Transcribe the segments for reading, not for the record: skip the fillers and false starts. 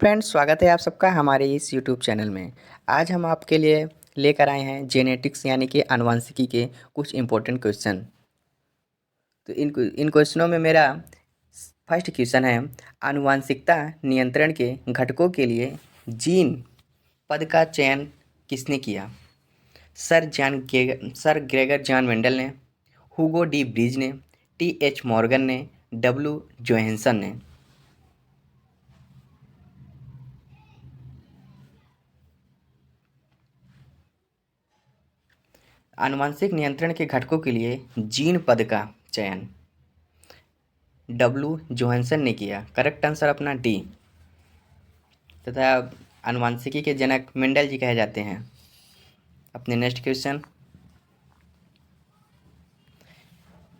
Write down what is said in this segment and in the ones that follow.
Friends, स्वागत है आप सबका हमारे इस यूट्यूब चैनल में। आज हम आपके लिए लेकर आए हैं जेनेटिक्स यानी कि आनुवंशिकी के कुछ इम्पोर्टेंट क्वेश्चन। तो इन क्वेश्चनों में मेरा फर्स्ट क्वेश्चन है, आनुवंशिकता नियंत्रण के घटकों के लिए जीन पद का चयन किसने किया? सर ग्रेगर जॉन मेंडल ने, हुगो डी ब्रीज ने, टी.एच. मॉर्गन ने, डब्ल्यू. जोहानसन ने। आनुवंशिक नियंत्रण के घटकों के लिए जीन पद का चयन डब्ल्यू. जोहानसन ने किया। करेक्ट आंसर अपना डी। तथा आनुवंशिकी के जनक मेंडल जी कहे जाते हैं। अपने नेक्स्ट क्वेश्चन,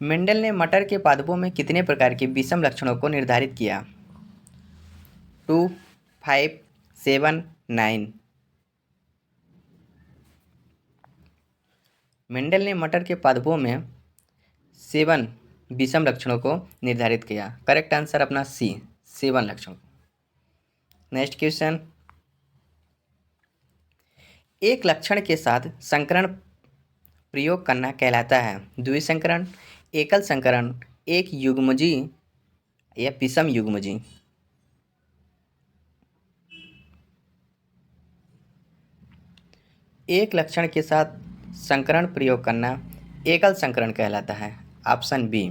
मेंडल ने मटर के पादपों में कितने प्रकार के विषम लक्षणों को निर्धारित किया? 2, 5, 7, 9। मेंडल ने मटर के पादपों में 7 विषम लक्षणों को निर्धारित किया। करेक्ट आंसर अपना सी, 7 लक्षण। नेक्स्ट क्वेश्चन, एक लक्षण के साथ संकरण प्रयोग करना कहलाता है द्विसंकरण, एकल संकरण, एक युग्मजी या विषम युग्मजी? एक लक्षण के साथ संकरण प्रयोग करना एकल संकरण कहलाता है। Option B.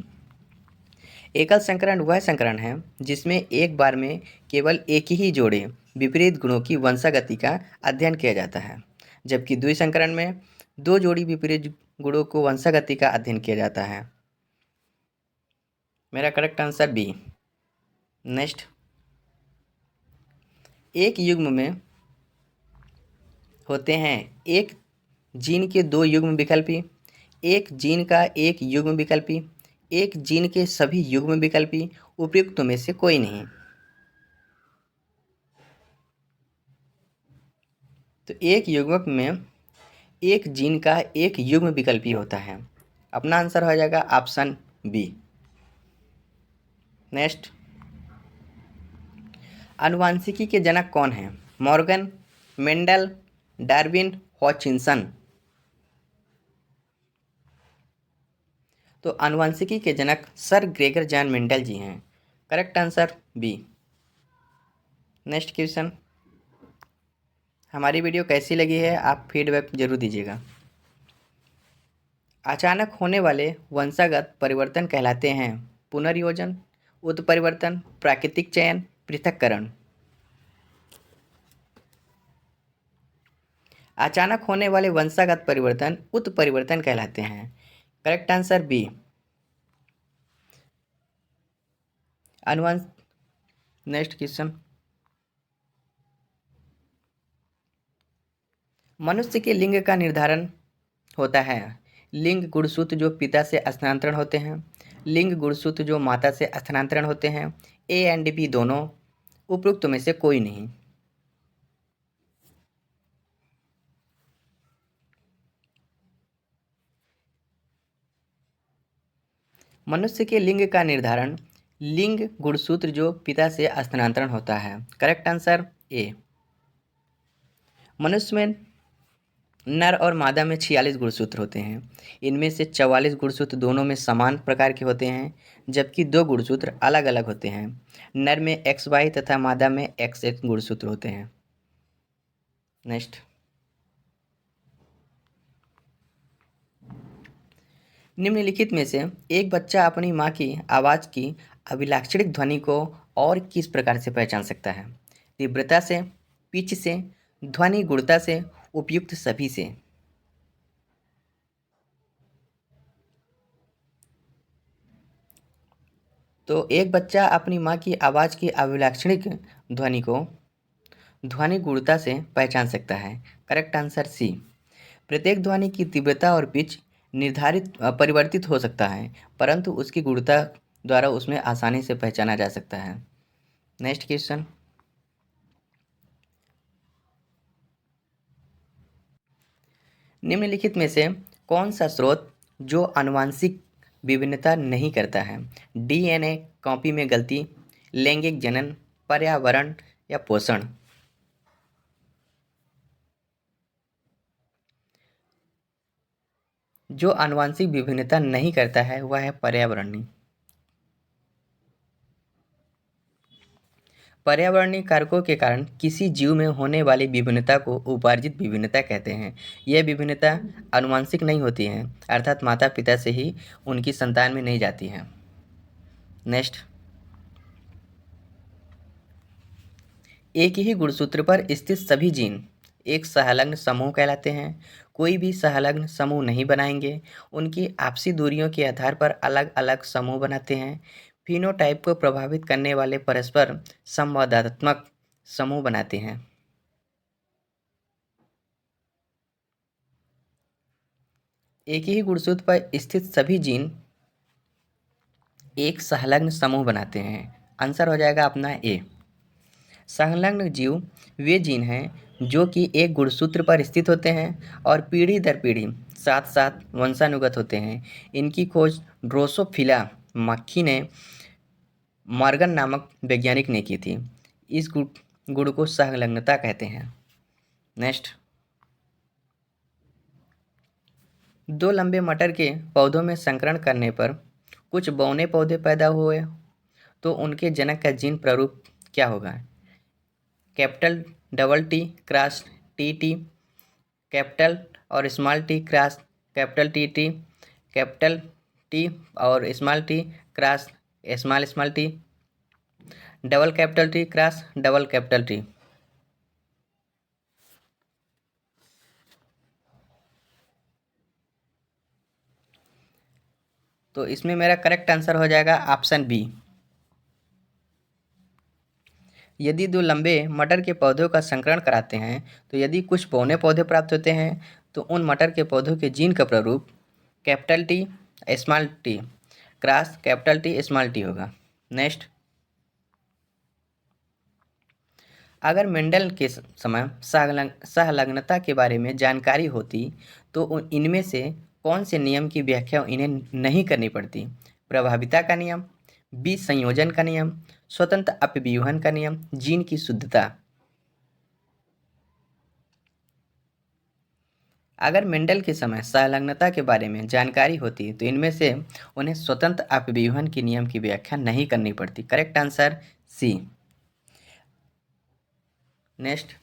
एकल संकरण वह संकरण है जिसमें एक बार में केवल एक ही जोड़े विपरीत गुणों की वंशागति का अध्ययन किया जाता है, जबकि द्विसंकरण में 2 जोड़ी विपरीत गुणों को वंशागति का अध्ययन किया जाता है। मेरा करेक्ट आंसर बी। नेक्स्ट, एक युग्म में होते हैं एक जीन के 2 युग्म विकल्पी, एक जीन का एक युग्म विकल्पी, एक जीन के सभी युग्म विकल्पी, उपयुक्त में से कोई नहीं। तो एक युग्मक में एक जीन का एक युग्म विकल्पी होता है। अपना आंसर हो जाएगा ऑप्शन बी। नेक्स्ट, आनुवंशिकी के जनक कौन हैं? Morgan, Mendel, Darwin, Hutchinson? तो आनुवंशिकी के जनक sir Gregor John Mendel ji हैं। Correct answer B. Next question, हमारी वीडियो कैसी लगी है आप फीडबैक जरूर दीजिएगा। अचानक होने वाले वंशागत परिवर्तन कहलाते हैं पुनर्योजन, उत्परिवर्तन, प्राकृतिक चयन, पृथक्करण? अचानक होने वाले वंशागत परिवर्तन उत्परिवर्तन कहलाते हैं। Correct answer B. अनुवंश नेक्स्ट क्वेश्चन, मनुष्य के लिंग का निर्धारण होता है लिंग गुणसूत्र जो पिता से स्थानांतरण होते हैं, लिंग गुणसूत्र जो माता से स्थानांतरण होते हैं, ए एंड बी दोनों, उपरोक्त में से कोई नहीं? मनुष्य के लिंग का निर्धारण लिंग गुणसूत्र जो पिता से स्थानांतरण होता है। Correct answer A. मनुष्य में नर और मादा में 46 गुणसूत्र होते हैं। इनमें से 44 गुणसूत्र दोनों में समान प्रकार के होते हैं, जबकि 2 गुणसूत्र अलग अलग होते हैं। नर में XY तथा मादा में XX गुणसूत्र होते हैं। नेक्स्ट, निम्नलिखित में से एक बच्चा अपनी माँ की आवाज़ की अभिलाक्षणिक ध्वनि को और किस प्रकार से पहचान सकता है? तीव्रता से, पिच से, ध्वनि गुणता से, उपयुक्त सभी से? तो एक बच्चा अपनी माँ की आवाज़ की अभिलाक्षणिक ध्वनि को ध्वनि गुणता से पहचान सकता है। Correct answer C. प्रत्येक ध्वनि की तीव्रता और पिच परिवर्तित हो सकता है, परंतु उसकी गुणता द्वारा उसमें आसानी से पहचाना जा सकता है। नेक्स्ट क्वेश्चन, निम्नलिखित में से कौन सा स्रोत जो आनुवंशिक विभिन्नता नहीं करता है? DNA कॉपी में गलती, लैंगिक जनन, पर्यावरण या पोषण। जो आनुवंशिक विभिन्नता नहीं करता है वह है पर्यावरणीय। पर्यावरणीय कारकों के कारण किसी जीव में होने वाली विभिन्नता को उपार्जित विभिन्नता कहते हैं। यह विभिन्नता आनुवंशिक नहीं होती है, अर्थात माता पिता से ही उनकी संतान में नहीं जाती है। नेक्स्ट, एक ही गुणसूत्र पर स्थित सभी जीन एक सहलग्न समूह कहलाते हैं। कोई भी सहलग्न समूह नहीं बनाएंगे, उनकी आपसी दूरियों के आधार पर अलग अलग समूह बनाते हैं। फिनोटाइप को प्रभावित करने वाले परस्पर संवादात्मक समूह बनाते हैं। एक ही गुणसूत्र पर स्थित सभी जीन एक संलग्न समूह बनाते हैं। आंसर हो जाएगा अपना ए। संलग्न जीव वे जीन हैं जो कि एक गुणसूत्र पर स्थित होते हैं और पीढ़ी दर पीढ़ी साथ साथ वंशानुगत होते हैं। इनकी खोज ड्रोसोफिला मक्खी ने मॉर्गन नामक वैज्ञानिक ने की थी। इस गुण को संलग्नता कहते हैं। नेक्स्ट, दो लंबे मटर के पौधों में संकरण करने पर कुछ बौने पौधे पैदा हुए तो उनके जनक का जीन प्रारूप क्या होगा? Capital double T cross T T, capital और small T cross capital T T, capital T और small T cross small small T, double capital T cross double capital T. तो इसमें मेरा करेक्ट आंसर हो जाएगा ऑप्शन बी। यदि दो लंबे मटर के पौधों का संकरण कराते हैं तो यदि कुछ बौने पौधे प्राप्त होते हैं तो उन मटर के पौधों के जीन का प्रारूप capital T small T cross capital T small T होगा। नेक्स्ट, अगर मेंडल के समय सहलग्नता के बारे में जानकारी होती तो इनमें से कौन से नियम की व्याख्या इन्हें नहीं करनी पड़ती? प्रभाविता का नियम, बीज संयोजन का नियम, स्वतंत्र अपव्यूहन का नियम, जीन की शुद्धता। अगर मेंडल के समय संलग्नता के बारे में जानकारी होती तो इनमें से उन्हें स्वतंत्र अपव्यूहन के नियम की व्याख्या नहीं करनी पड़ती। Correct answer C. नेक्स्ट,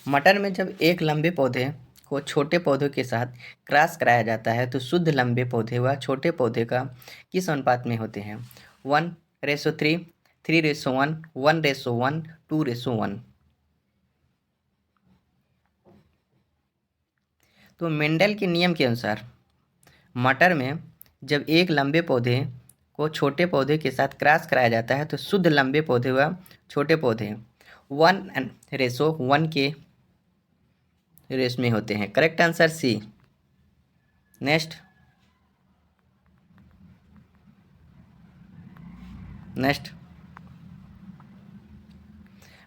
मटर में जब एक लंबे पौधे को छोटे पौधों के साथ क्रॉस कराया जाता है तो शुद्ध लंबे पौधे व छोटे पौधे का किस अनुपात में होते हैं? 1:3, 3:1, 1:1, 2:1। तो मेंडल के नियम के अनुसार मटर में जब एक लंबे पौधे को छोटे पौधे के साथ क्रॉस कराया जाता है तो शुद्ध लंबे पौधे व छोटे पौधे 1:1 के रेस में होते हैं। Correct answer C. Next,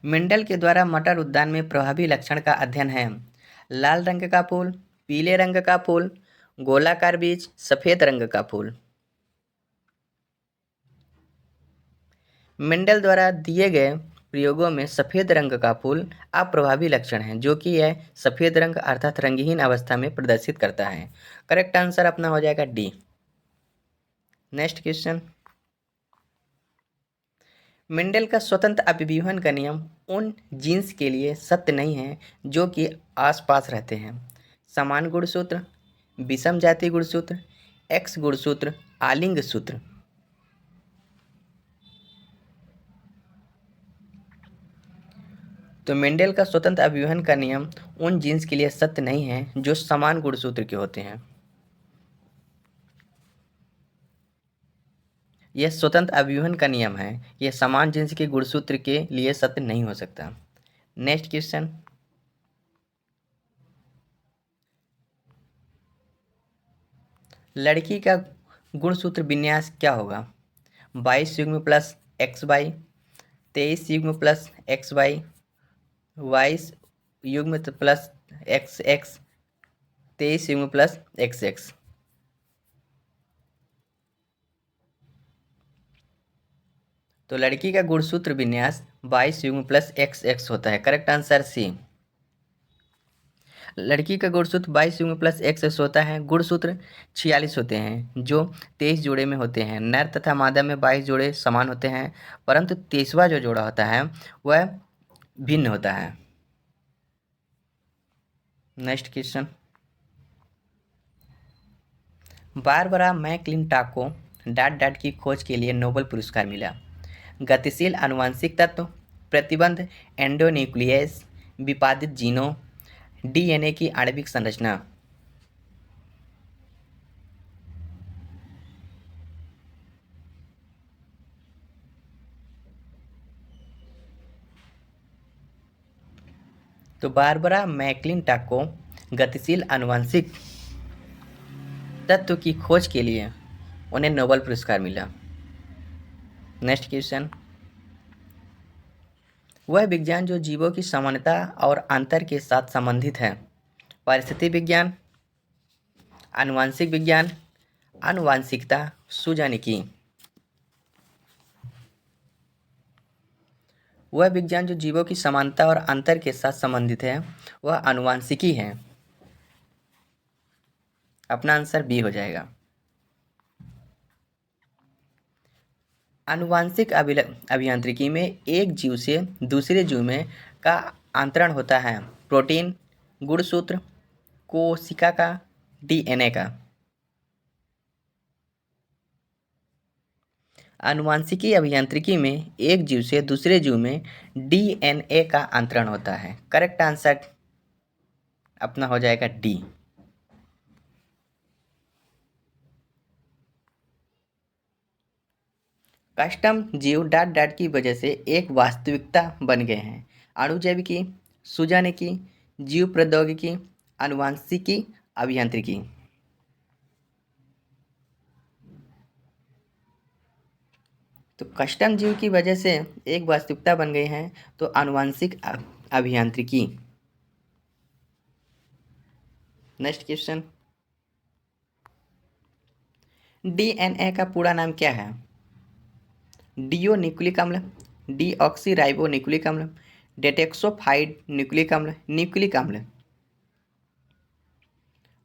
Mendel के द्वारा मटर उद्यान में प्रभावी लक्षण का अध्ययन है। लाल रंग का फूल, पीले रंग का फूल, गोलाकार बीज, सफेद रंग का फूल। मेंडल द्वारा दिए गए प्रयोगों में सफेद रंग का फूल अप्रभावी लक्षण है, जो कि यह सफेद रंग अर्थात रंगहीन अवस्था में प्रदर्शित करता है। करेक्ट आंसर अपना हो जाएगा डी। नेक्स्ट क्वेश्चन, मेंडल का स्वतंत्र अपव्यूहन का नियम उन जीन्स के लिए सत्य नहीं है जो कि आसपास रहते हैं। समान गुणसूत्र, विषम जाति गुणसूत्र, एक्स गुणसूत्र, आलिंग सूत्र। तो मेंडल का स्वतंत्र अपव्यूहन का नियम उन जीन्स के लिए सत्य नहीं है जो समान गुणसूत्र के होते हैं। यह स्वतंत्र अपव्यूहन का नियम है, यह समान जीन्स के गुणसूत्र के लिए सत्य नहीं हो सकता। नेक्स्ट क्वेश्चन, लड़की का गुणसूत्र विन्यास क्या होगा? 22 युग्म प्लस एक्स वाई, 23 युग्म प्लस एक्स वाई, 22 युग्म प्लस एक्स एक्स, 23 युग्म प्लस एक्स एक्स। तो लड़की का गुणसूत्र विन्यास 22 युग्म प्लस XX होता है। Correct answer C. लड़की का गुणसूत्र 22 युग्म प्लस XX होता है। गुणसूत्र 46 होते हैं जो 23 जोड़े में होते हैं। नर तथा मादा में 22 जोड़े समान होते हैं, परंतु 23वां जो जोड़ा होता है वह भिन्न होता है। Next question, Barbara मैकक्लिंटॉक co dot dot की खोज के लिए नोबेल पुरस्कार मिला। गतिशील आनुवंशिक तत्व, प्रतिबंध एंडोन्यूक्लियस, विपादित जीनों, डीएनए की आणविक संरचना। तो बारबरा मैकक्लिंटॉक को गतिशील आनुवंशिक तत्व की खोज के लिए उन्हें नोबेल पुरस्कार मिला। नेक्स्ट क्वेश्चन, वह विज्ञान जो जीवों की समानता और अंतर के साथ संबंधित है। परिस्थिति विज्ञान, आनुवंशिक विज्ञान, आनुवंशिकता, सुजानिकी। वह विज्ञान जो जीवों की समानता और अंतर के साथ संबंधित है वह आनुवंशिकी है। अपना आंसर बी हो जाएगा। आनुवंशिक अभियांत्रिकी में एक जीव से दूसरे जीव में का अंतरण होता है। प्रोटीन, गुणसूत्र, कोशिका का, डीएनए का। आनुवंशिकी अभियांत्रिकी में एक जीव से दूसरे जीव में डीएनए का अंतरण होता है। करेक्ट आंसर अपना हो जाएगा डी। कस्टम जीव डॉट डॉट की वजह से एक वास्तविकता बन गए हैं। अणुजैविकी, सुजानिकी, जीव प्रौद्योगिकी, आनुवंशिकी अभियांत्रिकी। तो कस्टम जीव की वजह से एक वास्तविकता बन गई है तो आनुवंशिक अभियांत्रिकी। नेक्स्ट क्वेश्चन, डीएनए का पूरा नाम क्या है। डीओ न्यूक्लिक अम्ल, डीऑक्सी न्यूक्लिक अम्ल, डेटेक्सोफाइड न्यूक्लिक अम्ल, न्यूक्लिक अम्ल।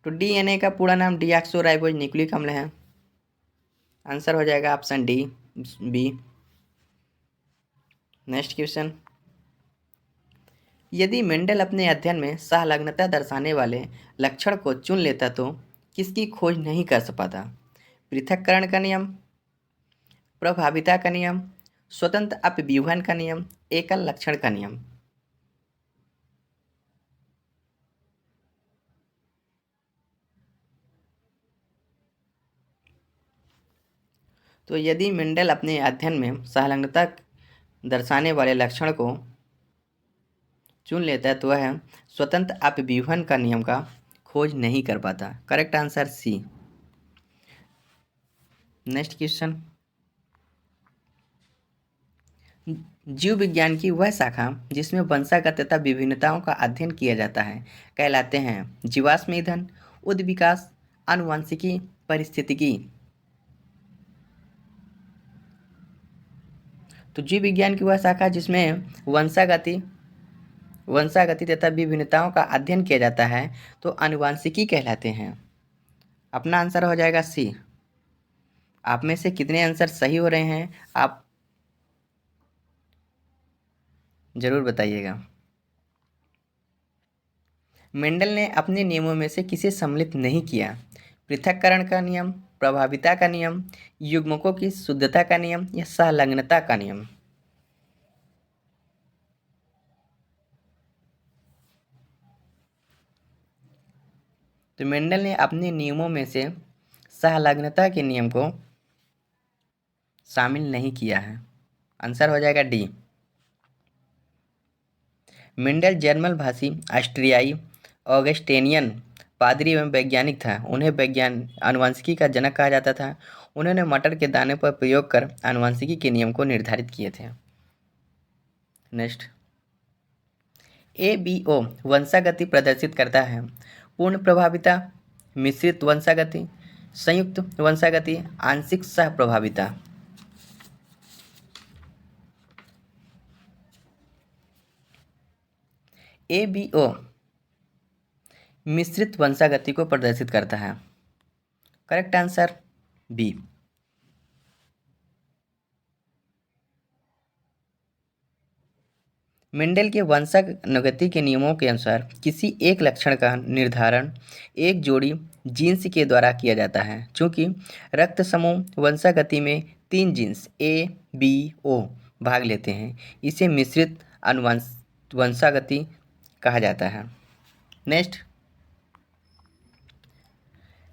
तो डीएनए का पूरा नाम डीऑक्सो न्यूक्लिक अम्ल है। आंसर हो जाएगा option D B. Next question, यदि मेंडल अपने अध्ययन में सहलग्नता दर्शाने वाले लक्षण को चुन लेता तो किसकी खोज नहीं कर पाता। पृथक्करण का नियम, प्रभाविता का नियम, स्वतंत्र अपव्यूहन का नियम, एकल लक्षण का नियम। तो यदि मेंडल अपने अध्ययन में संलग्नता दर्शाने वाले लक्षण को चुन लेता है तो वह स्वतंत्र अपव्यूहन का नियम का खोज नहीं कर पाता। Correct answer C. Next question, जीव विज्ञान की वह शाखा जिसमें वंशागत तथा विभिन्नताओं का अध्ययन किया जाता है कहलाते हैं जीवाश्म ईंधन, उद् विकास, आनुवंशिकी, पारिस्थितिकी। तो जीव विज्ञान की वह शाखा जिसमें वंशागति तथा विभिन्नताओं का अध्ययन किया जाता है तो आनुवंशिकी कहलाते हैं। अपना आंसर हो जाएगा सी। आप में से कितने आंसर सही हो रहे हैं आप जरूर बताइएगा। मेंडल ने अपने नियमों में से किसे सम्मिलित नहीं किया। पृथक्करण का नियम, प्रभाविता का नियम, युग्मकों की शुद्धता का नियम या सहलग्नता का नियम। तो मेंडल ने अपने नियमों में से सहलग्नता के नियम को शामिल नहीं किया है। आंसर हो जाएगा डी। मेंडल जर्मन भाषी ऑस्ट्रियाई ऑगस्टेनियन पादरी एवं वैज्ञानिक था। उन्हें आनुवंशिकी का जनक कहा जाता था। उन्होंने मटर के दाने पर प्रयोग कर आनुवंशिकी के नियम को निर्धारित किए थे। नेक्स्ट, ABO वंशागति प्रदर्शित करता है। पूर्ण प्रभाविता, मिश्रित वंशागति, संयुक्त वंशागति, आंशिक सह प्रभाविता। ABO मिश्रित वंशागति को प्रदर्शित करता है। Correct answer B. मेंडल के वंशानुगति के नियमों के अनुसार किसी एक लक्षण का निर्धारण एक जोड़ी जीन्स के द्वारा किया जाता है। चूंकि रक्त समूह वंशागति में 3 जीन्स ABO भाग लेते हैं, इसे मिश्रित वंशागति कहा जाता है। नेक्स्ट,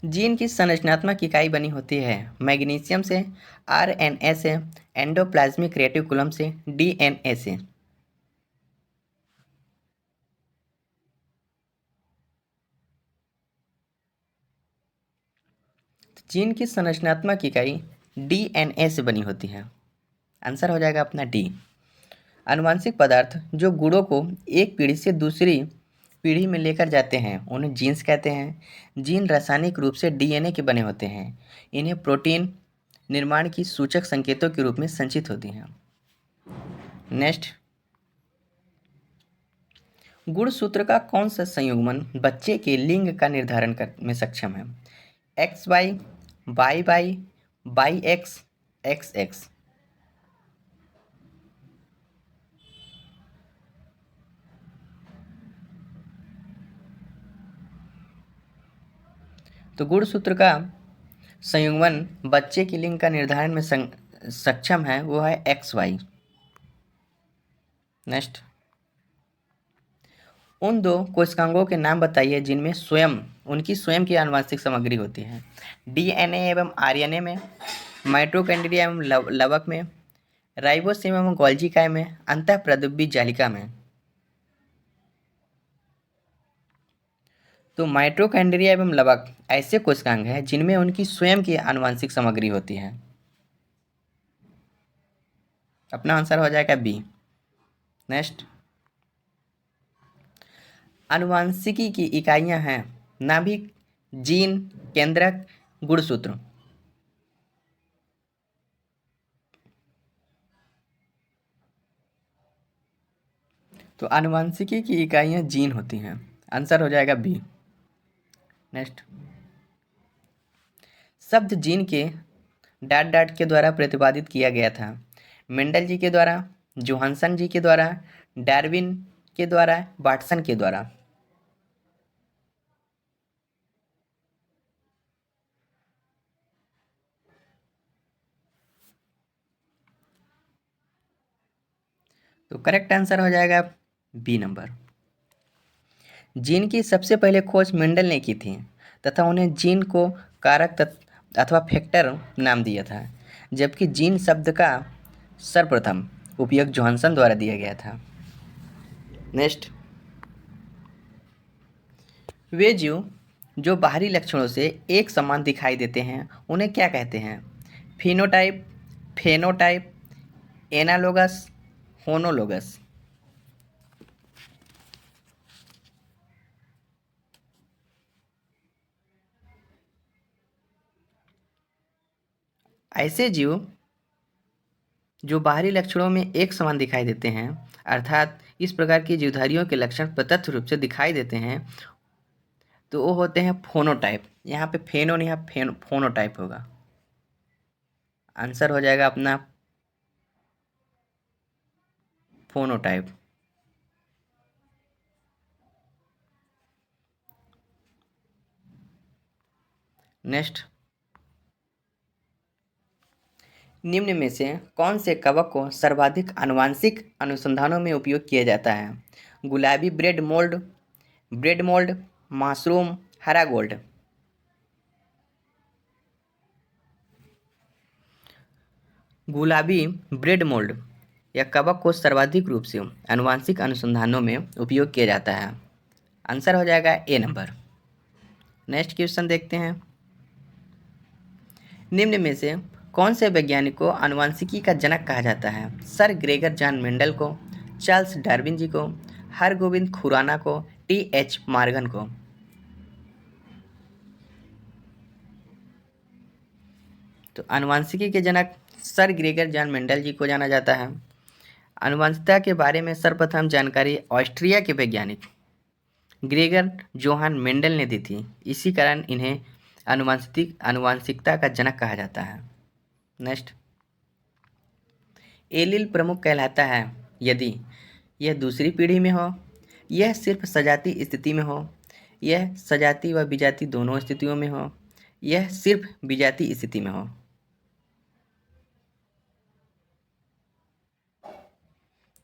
जीन की संरचनात्मक इकाई बनी होती है मैग्नीशियम से, RNA से, एंडोप्लाज्मिक रेटिकुलम से, DNA से। जीन की संरचनात्मक इकाई DNA से बनी होती है। आंसर हो जाएगा अपना डी। आनुवंशिक पदार्थ जो गुणों को एक पीढ़ी से दूसरी पीढ़ी में लेकर जाते हैं उन्हें जीन्स कहते हैं। जीन रासायनिक रूप से DNA के बने होते हैं। इन्हें प्रोटीन निर्माण की सूचक संकेतों के रूप में संचित होती हैं। नेक्स्ट, गुणसूत्र का कौन सा संयुग्मन बच्चे के लिंग का निर्धारण करने में सक्षम है? XY, YY, YX, XX। तो गुणसूत्र का संयुग्मन बच्चे की लिंग का निर्धारण में सक्षम है, वो है XY। नेक्स्ट, उन दो कोशिकांगों के नाम बताइए जिनमें उनकी स्वयं की आनुवंशिक सामग्री होती है। DNA एवं RNA में, माइटोकॉन्ड्रिया एवं लवक में, राइबोसोम एवं गोल्गी काय में, अंतःप्रद्रव्य जालिका में। तो माइटोकॉन्ड्रिया एवं लवक ऐसे कोशिकांग हैं जिनमें उनकी स्वयं की आनुवंशिक सामग्री होती है। अपना आंसर हो जाएगा बी। नेक्स्ट, आनुवंशिकी की इकाइयां हैं नाभिक, जीन, केंद्रक, गुणसूत्र। तो आनुवंशिकी की इकाइयां जीन होती हैं। आंसर हो जाएगा बी। नेक्स्ट, शब्द जीन के डाट के द्वारा प्रतिपादित किया गया था। मेंडल जी के द्वारा, जोहानसन जी के द्वारा, डार्विन के द्वारा, वाटसन के द्वारा। तो करेक्ट आंसर हो जाएगा बी नंबर। जीन की सबसे पहले खोज मेंडल ने की थी तथा उन्हें जीन को कारक अथवा फैक्टर नाम दिया था, जबकि जीन शब्द का सर्वप्रथम उपयोग जोहानसन द्वारा दिया गया था। नेक्स्ट, वे जीव जो बाहरी लक्षणों से एक समान दिखाई देते हैं उन्हें क्या कहते हैं? Phenotype, phenotype, analogous, homologous. ऐसे जीव जो बाहरी लक्षणों में एक समान दिखाई देते हैं, अर्थात इस प्रकार की जीवधारियों के लक्षण प्रत्यक्ष रूप से दिखाई देते हैं, तो वो होते हैं फोनोटाइप। यहाँ पे फेनो नहीं, यहाँ फोनोटाइप होगा। आंसर हो जाएगा अपना फोनोटाइप। नेक्स्ट, निम्न में से कौन से कवक को सर्वाधिक आनुवंशिक अनुसंधानों में उपयोग किया जाता है? गुलाबी ब्रेड मोल्ड, मशरूम, हरा गोल्ड। गुलाबी ब्रेड मोल्ड या कवक को सर्वाधिक रूप से आनुवंशिक अनुसंधानों में उपयोग किया जाता है। आंसर हो जाएगा ए नंबर। नेक्स्ट क्वेश्चन देखते हैं। निम्न में से कौन से वैज्ञानिक को आनुवंशिकी का जनक कहा जाता है? सर ग्रेगर जॉन मेंडल को, चार्ल्स डार्विन जी को, हरगोविंद खुराना को, TH मॉर्गन को। तो आनुवंशिकी के जनक सर ग्रेगर जॉन मेंडल जी को जाना जाता है। आनुवंशिकता के बारे में सर्वप्रथम जानकारी ऑस्ट्रिया के वैज्ञानिक ग्रेगर जोहान मेंडल ने दी थी। इसी कारण इन्हें आनुवंशिकता का जनक कहा जाता है। नेक्स्ट, एलील प्रमुख कहलाता है यदि यह दूसरी पीढ़ी में हो, यह सिर्फ सजाती स्थिति में हो, यह सजाती व विजाती दोनों स्थितियों में हो, यह सिर्फ विजाती स्थिति में हो।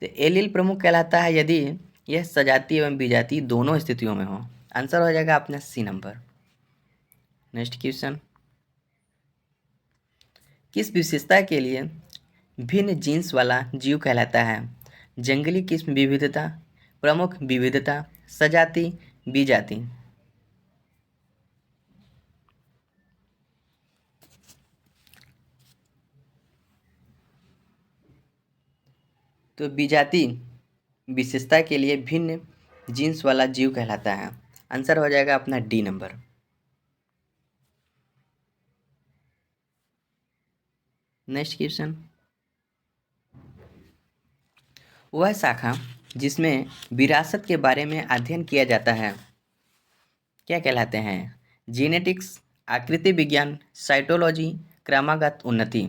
तो एलील प्रमुख कहलाता है यदि यह सजाती एवं विजाती दोनों स्थितियों में हो। आंसर हो जाएगा अपना सी नंबर। नेक्स्ट क्वेश्चन, किस विशेषता के लिए भिन्न जीन्स वाला जीव कहलाता है? जंगली किस्म विविधता, प्रमुख विविधता, सजाती, विजाती। तो विजाती विशेषता के लिए भिन्न जीन्स वाला जीव कहलाता है। आंसर हो जाएगा अपना डी नंबर। नेक्स्ट क्वेश्चन, वह शाखा जिसमें विरासत के बारे में अध्ययन किया जाता है क्या कहलाते हैं? जेनेटिक्स, आकृति विज्ञान, साइटोलॉजी, क्रमागत उन्नति।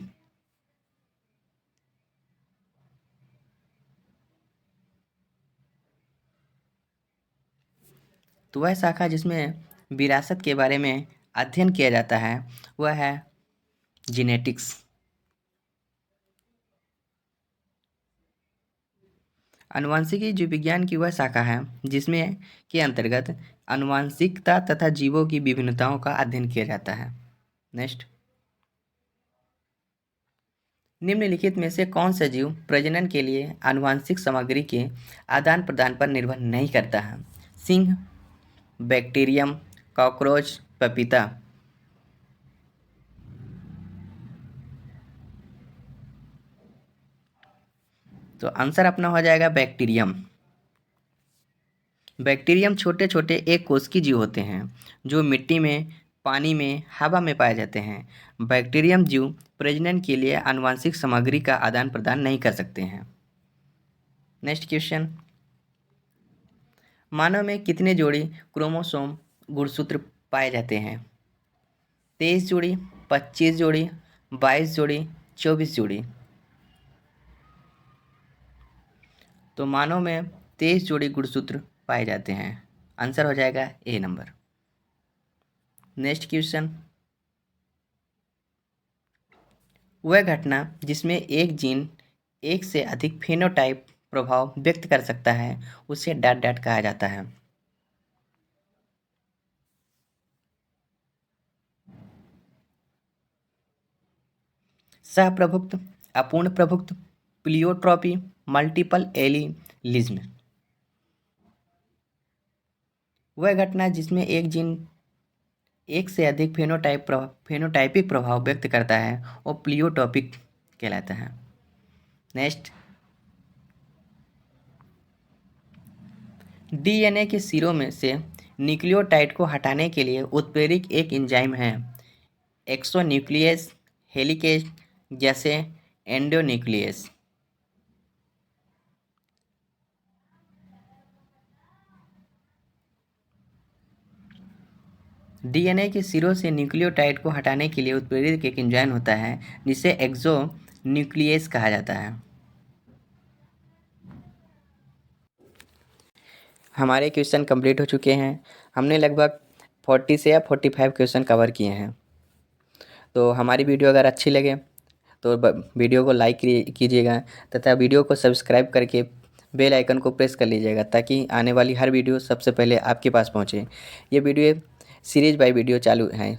तो वह शाखा जिसमें विरासत के बारे में अध्ययन किया जाता है वह है जेनेटिक्स। आनुवंशिकी जीव विज्ञान की वह शाखा है जिसमें के अंतर्गत आनुवंशिकता तथा जीवों की विभिन्नताओं का अध्ययन किया जाता है। नेक्स्ट, निम्नलिखित में से कौन सा जीव प्रजनन के लिए आनुवंशिक सामग्री के आदान प्रदान पर निर्भर नहीं करता है? सिंह, बैक्टीरियम, कॉकरोच, पपीता। तो आंसर अपना हो जाएगा बैक्टीरियम। बैक्टीरियम छोटे छोटे एक कोशिकीय जीव होते हैं जो मिट्टी में, पानी में, हवा में पाए जाते हैं। बैक्टीरियम जीव प्रजनन के लिए आनुवंशिक सामग्री का आदान प्रदान नहीं कर सकते हैं। नेक्स्ट क्वेश्चन, मानव में कितने जोड़ी क्रोमोसोम गुणसूत्र पाए जाते हैं? 23 जोड़ी, 25 जोड़ी, 22 जोड़ी, 24 जोड़ी। तो मानव में 23 जोड़ी गुणसूत्र पाए जाते हैं। आंसर हो जाएगा ए नंबर। नेक्स्ट क्वेश्चन, वह घटना जिसमें एक जीन एक से अधिक फेनोटाइप प्रभाव व्यक्त कर सकता है उसे डॉट डॉट कहा जाता है। सहप्रभुत्व, अपूर्ण प्रभुत्व, प्लियोट्रॉपी, मल्टीपल एलीलिज्म। वह घटना जिसमें एक जीन एक से अधिक फेनोटाइपिक प्रभाव व्यक्त करता है वो प्लियोटॉपिक कहलाता है। नेक्स्ट, डीएनए के सिरों में से न्यूक्लियोटाइड को हटाने के लिए उत्प्रेरक एक एंजाइम है। एक्सोन्यूक्लियस, हेलिकेज, जैसे एंडोन्यूक्लियस। डीएनए के सिरों से न्यूक्लियोटाइड को हटाने के लिए उत्प्रेरित एक एंजाइम होता है जिसे एक्सोन्यूक्लियस कहा जाता है। हमारे क्वेश्चन कंप्लीट हो चुके हैं। हमने लगभग 40 से या 45 क्वेश्चन कवर किए हैं। तो हमारी वीडियो अगर अच्छी लगे तो वीडियो को लाइक कीजिएगा तथा वीडियो को सब्सक्राइब करके बेल आइकन को प्रेस कर लीजिएगा ताकि आने वाली हर वीडियो सबसे पहले आपके पास पहुंचे। ये वीडियो सीरीज बाय वीडियो चालू है,